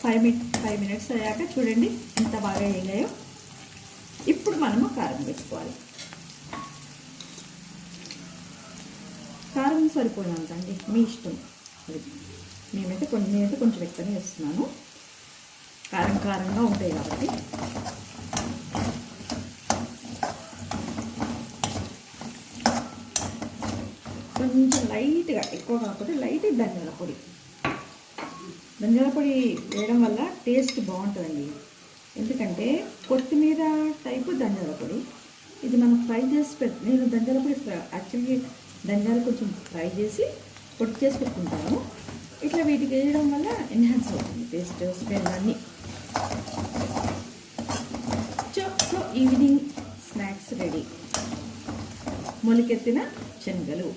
Five minutes అయ్యాక చూడండి ఎంత బాగా వేగాయో. ఇప్పుడు మనము కారం వేసుకోవాలి. కారం సరిపోయినంతండి, మీ ఇష్టం. నేనైతే కొంచెం ఎక్కువనే వేస్తున్నాను, కారంగా ఉంటాయి కాబట్టి. కొంచెం లైట్గా, ఎక్కువ కాకపోతే లైట్ ధనియాల పొడి వేయడం వల్ల టేస్ట్ బాగుంటుందండి. ఎందుకంటే కొత్తిమీర టైపు ధనియాల పొడి, ఇది మనం ఫ్రై చేసి నేను ధనియాల పొడి యాక్చువల్లీ ధనియాలు కొంచెం ఫ్రై చేసి పొడి చేసి పెట్టుకుంటాను. ఇట్లా వీటికి వేయడం వల్ల ఎన్హాన్స్ అవుతుంది టేస్ట్, స్మెల్ అన్నీ. So evening snacks ready. మొలకెత్తిన శనగలు.